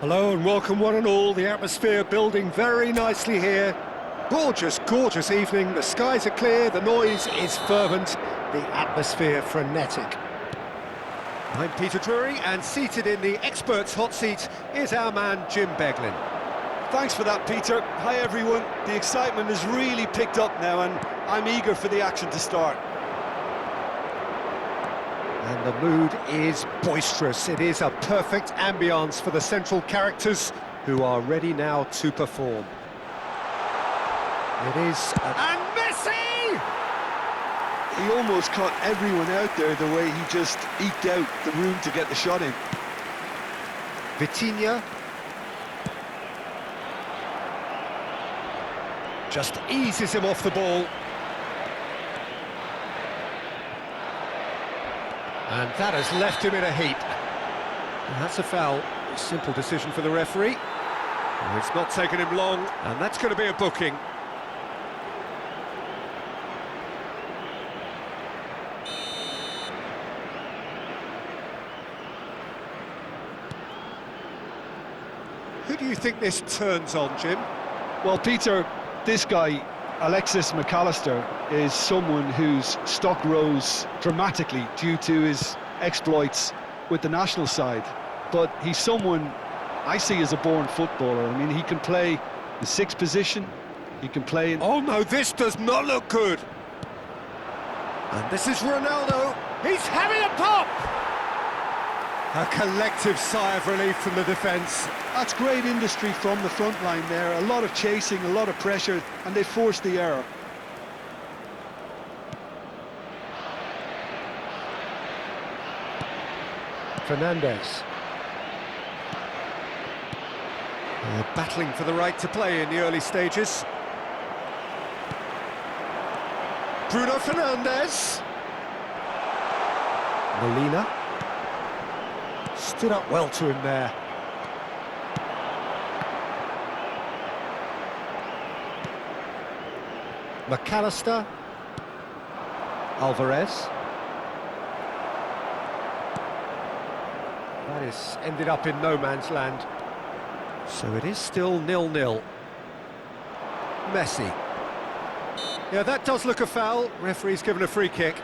Hello and welcome one and all, the atmosphere building very nicely here. Gorgeous, gorgeous evening, the skies are clear, the noise is fervent, the atmosphere frenetic. I'm Peter Drury and seated in the experts' hot seat is our man Jim Beglin. Thanks for that, Peter. Hi everyone, the excitement has really picked up now and I'm eager for the action to start. And the mood is boisterous. It is a perfect ambience for the central characters who are ready now to perform. It is... And Messi! He almost caught everyone out there the way he just eked out the room to get the shot in. Vitinha. Just eases him off the ball. And that has left him in a heap. And that's a foul. A simple decision for the referee. Oh, it's not taken him long, and that's going to be a booking. Who do you think this turns on, Jim? Well, Peter, this guy, Alexis McAllister, is someone whose stock rose dramatically due to his exploits with the national side. But he's someone I see as a born footballer. I mean, he can play the sixth position, he can play in... Oh no, this does not look good! And this is Ronaldo, he's having a pop! A collective sigh of relief from the defence. That's great industry from the front line there. A lot of chasing, a lot of pressure, and they forced the error. Fernandes. Battling for the right to play in the early stages. Bruno Fernandes. Molina. Stood up well to him there. McAllister. Alvarez. That is ended up in no man's land. So it is still 0-0. Messi. Yeah, that does look a foul. Referee's given a free kick.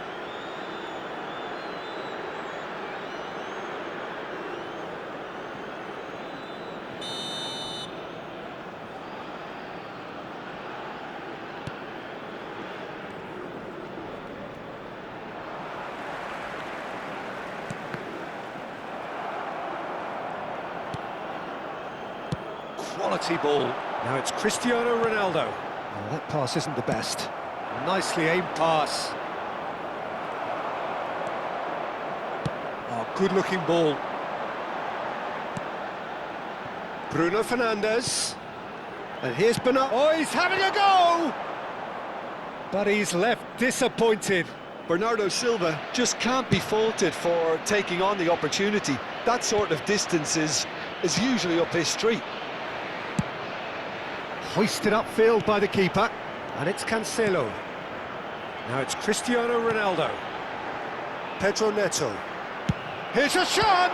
Quality ball. Now it's Cristiano Ronaldo. Oh, that pass isn't the best. Nicely aimed pass. Oh, good-looking ball. Bruno Fernandes. And here's Bernardo. Oh, he's having a go! But he's left disappointed. Bernardo Silva just can't be faulted for taking on the opportunity. That sort of distance is usually up his street. Hoisted upfield by the keeper, and it's Cancelo. Now it's Cristiano Ronaldo. Pedro Neto. Here's a shot!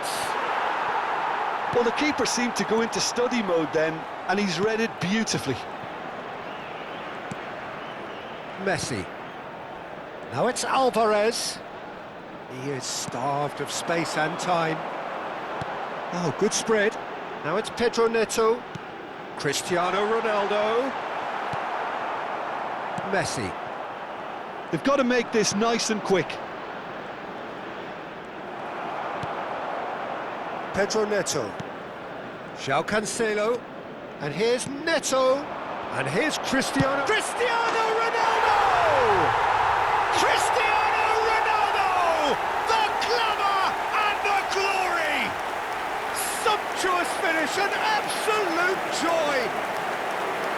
Well, the keeper seemed to go into study mode then, and he's read it beautifully. Messi. Now it's Alvarez. He is starved of space and time. Oh, good spread. Now it's Pedro Neto. Cristiano Ronaldo. Messi. They've got to make this nice and quick. Pedro Neto. João Cancelo. And here's Neto. And here's Cristiano. Cristiano Ronaldo! Cristiano Ronaldo! The glamour and the glory! Sumptuous finish, an absolute joy!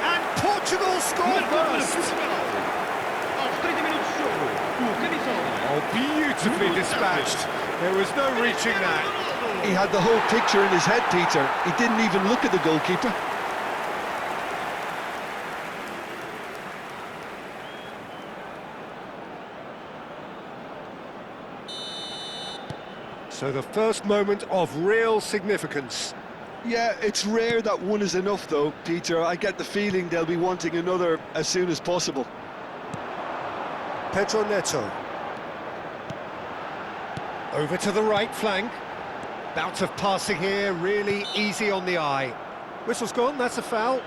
And Portugal scored first! Oh, beautifully dispatched. There was no reaching that. He had the whole picture in his head, Peter. He didn't even look at the goalkeeper. So the first moment of real significance. Yeah, it's rare that one is enough though, Peter. I get the feeling they'll be wanting another as soon as possible. Pedro Neto. Over to the right flank. Bout of passing here, really easy on the eye. Whistle's gone, that's a foul.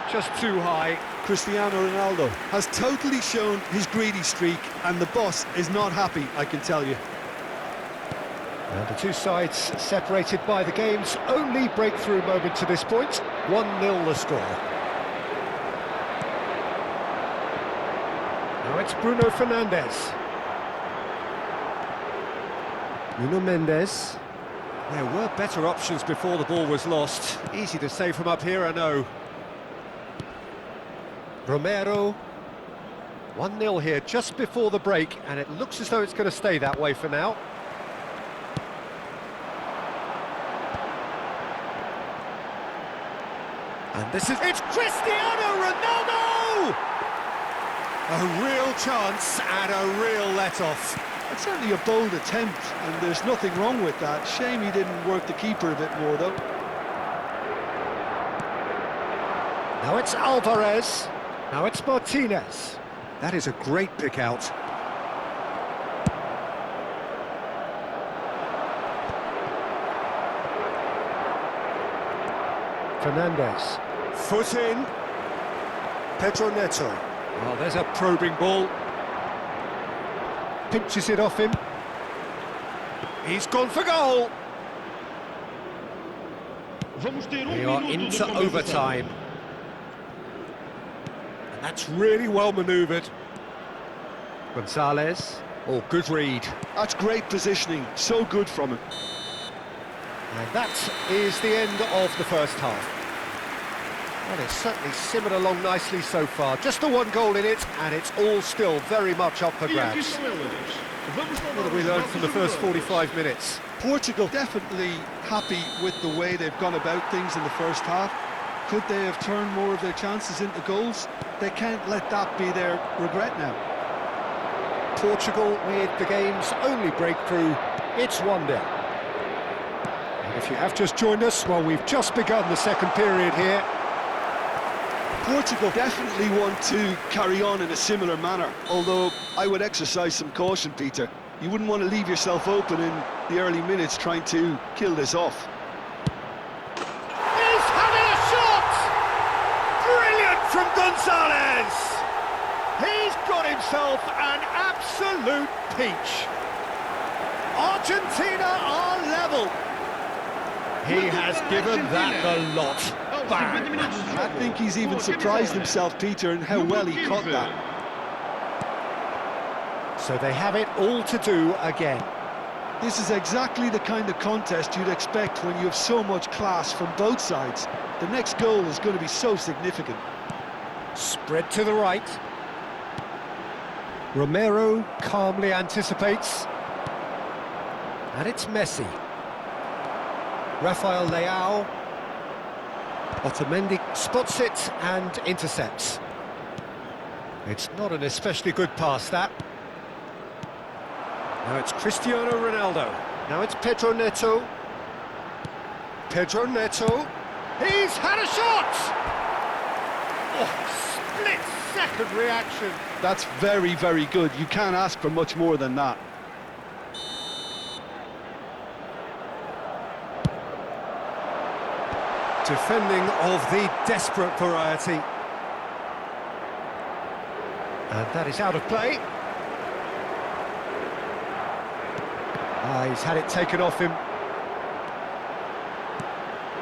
Just too high. Cristiano Ronaldo has totally shown his greedy streak, and the boss is not happy, I can tell you. And the two sides separated by the game's only breakthrough moment to this point. 1-0 the score. Now it's Bruno Fernandes. Nuno Mendes. There were better options before the ball was lost. Easy to say from up here, I know. Romero. 1-0 here just before the break, and it looks as though it's going to stay that way for now. And this is... It's Cristiano Ronaldo! A real chance and a real let-off. It's certainly a bold attempt, and there's nothing wrong with that. Shame he didn't work the keeper a bit more, though. Now it's Alvarez. Now it's Martinez. That is a great pick out. Fernandes. Foot in. Pedro Neto. Oh, there's a probing ball. Pinches it off him. He's gone for goal. We are into overtime. And that's really well manoeuvred. Gonzalez. Oh, good read. That's great positioning. So good from him. And that is the end of the first half. Well, it's certainly simmered along nicely so far. Just the one goal in it, and it's all still very much up for grabs. What have we learned from the first 45 minutes? Portugal definitely happy with the way they've gone about things in the first half. Could they have turned more of their chances into goals? They can't let that be their regret now. Portugal with the game's only breakthrough. It's 1-0. And if you have just joined us, well, we've just begun the second period here. Portugal definitely want to carry on in a similar manner, although I would exercise some caution, Peter. You wouldn't want to leave yourself open in the early minutes trying to kill this off. He's having a shot! Brilliant from Gonzalez! He's got himself an absolute peach. Argentina are level. He has given that the lot. Bang. I think he's even surprised himself, Peter, in how well he caught that. So they have it all to do again. This is exactly the kind of contest you'd expect when you have so much class from both sides. The next goal is going to be so significant. Spread to the right. Romero calmly anticipates. And it's Messi. Rafael Leao. Otamendi spots it and intercepts. It's not an especially good pass, that. Now it's Cristiano Ronaldo. Now it's Pedro Neto. Pedro Neto. He's had a shot! Oh, split-second reaction. That's very, very good. You can't ask for much more than that. Defending of the desperate variety. And that is out of play. He's had it taken off him.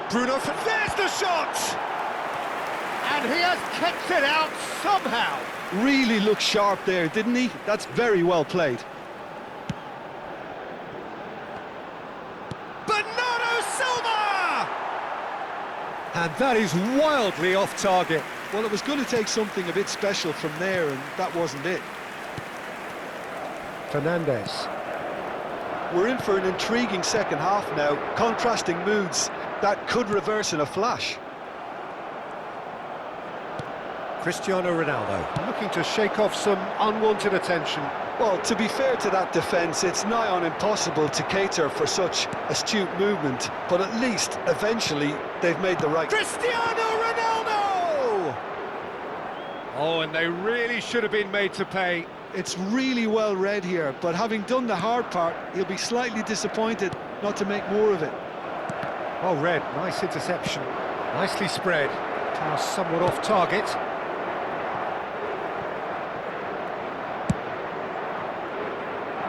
Bruno, there's the shot! And he has kept it out somehow. Really looked sharp there, didn't he? That's very well played. And that is wildly off target. Well, it was going to take something a bit special from there, and that wasn't it. Fernandes. we're in for an intriguing second half now. Contrasting moods that could reverse in a flash. Cristiano Ronaldo looking to shake off some unwanted attention. Well, to be fair to that defence, it's nigh on impossible to cater for such astute movement, but at least, eventually, they've made the right... Cristiano Ronaldo! Oh, and they really should have been made to pay. It's really well read here, but having done the hard part, he'll be slightly disappointed not to make more of it. Oh, Red, nice interception. Nicely spread. Pass somewhat off target.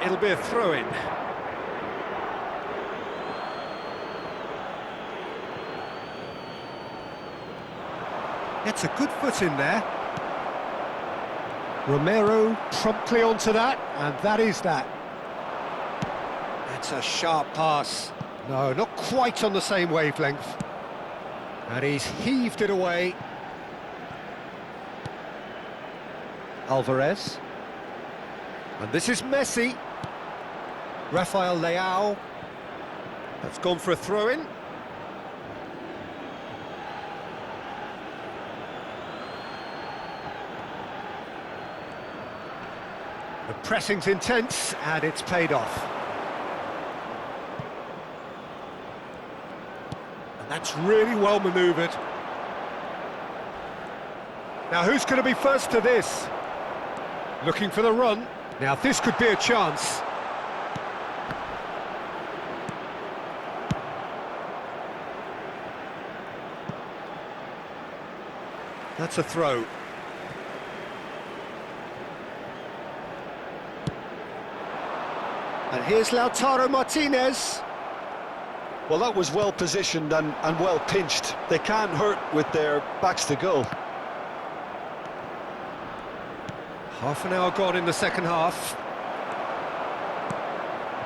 It'll be a throw-in. Gets a good foot in there. Romero promptly onto that, and that is that. That's a sharp pass. No, not quite on the same wavelength. And he's heaved it away. Alvarez. And this is Messi. Rafael Leao. That's gone for a throw-in. The pressing's intense, and it's paid off. And that's really well manoeuvred. Now, who's going to be first to this? Looking for the run. Now, this could be a chance. That's a throw. And here's Lautaro Martinez. Well, that was well positioned and well pinched. They can't hurt with their backs to goal. Half an hour gone in the second half.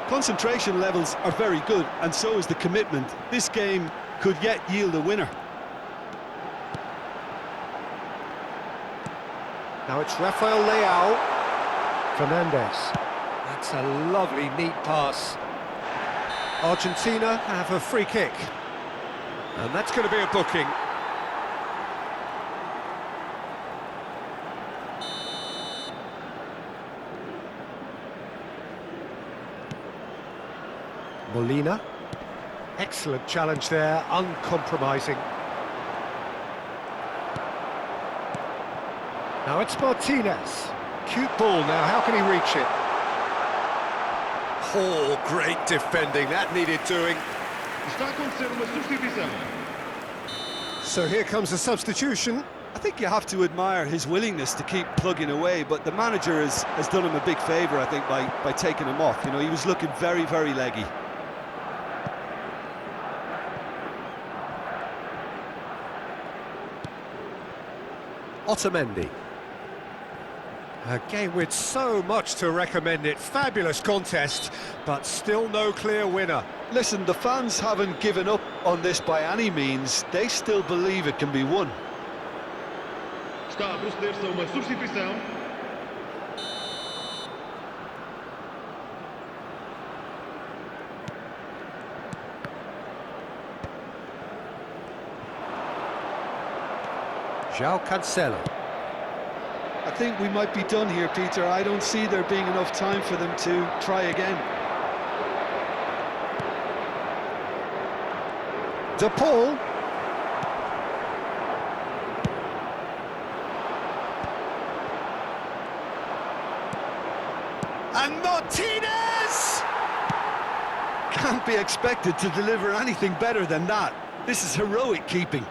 Concentration levels are very good, and so is the commitment. This game could yet yield a winner. Now it's Rafael Leao. Fernandez. That's a lovely, neat pass. Argentina have a free kick. And that's going to be a booking. Molina. Excellent challenge there, uncompromising. Now it's Martinez. Cute ball now, how can he reach it? Oh, great defending, that needed doing. So here comes a substitution. I think you have to admire his willingness to keep plugging away, but the manager has done him a big favour, I think, by taking him off. You know, he was looking very, very leggy. Otamendi. A game with so much to recommend it. Fabulous contest, but still no clear winner. Listen, the fans haven't given up on this by any means. They still believe it can be won. Está a proceder-se a uma substituição. João Cancelo. I think we might be done here, Peter. I don't see there being enough time for them to try again. De Paul. And Martinez! Can't be expected to deliver anything better than that. This is heroic keeping.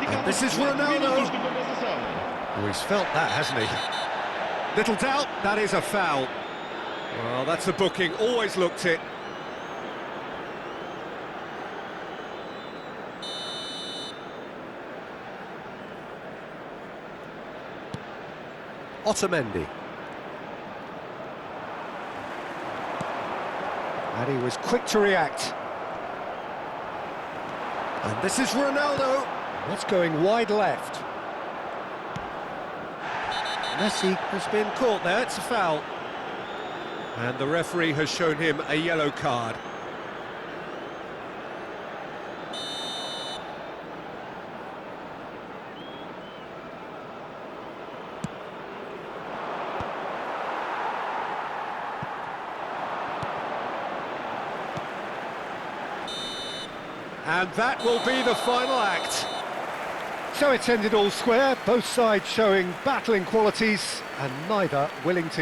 And this is Ronaldo. Oh, he's felt that, hasn't he? Little doubt, that is a foul. Well, that's a booking, always looked it. Otamendi. And he was quick to react. And this is Ronaldo. That's going wide left. Messi has been caught there, it's a foul. And the referee has shown him a yellow card. And that will be the final act. So it's ended all square, both sides showing battling qualities and neither willing to